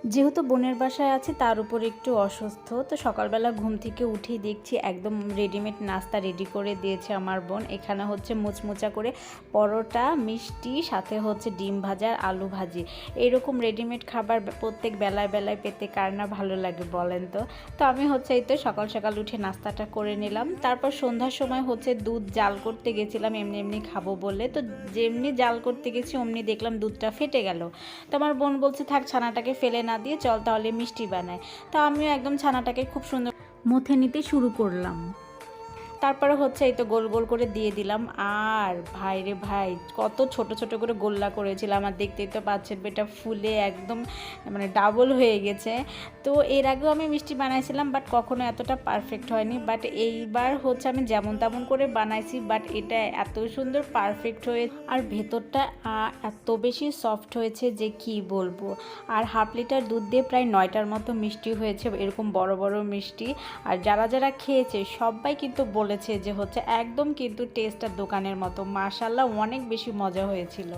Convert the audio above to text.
যেহেতু বোনের বাসায় আছি তার উপর একটু অসুস্থ, তো সকালবেলা ঘুম থেকে উঠেই দেখছি একদম রেডিমেড নাস্তা রেডি করে দিয়েছে আমার বোন। এখানে হচ্ছে মুচমুচা করে পরোটা, মিষ্টি, সাথে হচ্ছে ডিম ভাজা আর আলু ভাজি। এরকম রেডিমেড খাবার প্রত্যেক বেলায় বেলায় পেতে কার না ভালো লাগে বলেন তো। তো আমি হচ্ছে এই তো সকাল সকাল উঠে নাস্তাটা করে নিলাম। তারপর সন্ধ্যার সময় হচ্ছে দুধ জাল করতে গেছিলাম এমনি এমনি খাবো বলে। তো যেমনি জাল করতে গেছি অমনি দেখলাম দুধটা ফেটে গেল। তো আমার বোন বলছে থাক ছানাটাকে ফেলে না দিয়ে চল তাহলে মিষ্টি বানায়। তো আমিও একদম ছানাটাকে খুব সুন্দর মথে নিতে শুরু করলাম। তারপরে হচ্ছে এই তো গোল গোল করে দিয়ে দিলাম। আর ভাই রে ভাই, কত ছোট ছোট করে গোল্লা করেছিলাম, আর দেখতেই তো পাচ্ছেন এটা ফুলে একদম মানে ডাবল হয়ে গেছে। তো এর আগেও আমি মিষ্টি বানাইছিলাম, বাট কখনো এতটা পারফেক্ট হয়নি। বাট এইবার হচ্ছে আমি যেমন তেমন করে বানাইছি, বাট এটা এত সুন্দর পারফেক্ট হয়ে আর ভেতরটা এত বেশি সফট হয়েছে যে কি বলবো। আর হাফ লিটার দুধ দিয়ে প্রায় 9টার মতো মিষ্টি হয়েছে, এরকম বড় বড় মিষ্টি। আর যারা যারা খেয়েছে সবাই কিন্তু বলেছে যে হচ্ছে একদম কিন্তু টেস্টটা দোকানের মতো। মাশাআল্লাহ অনেক বেশি মজা হয়েছিল।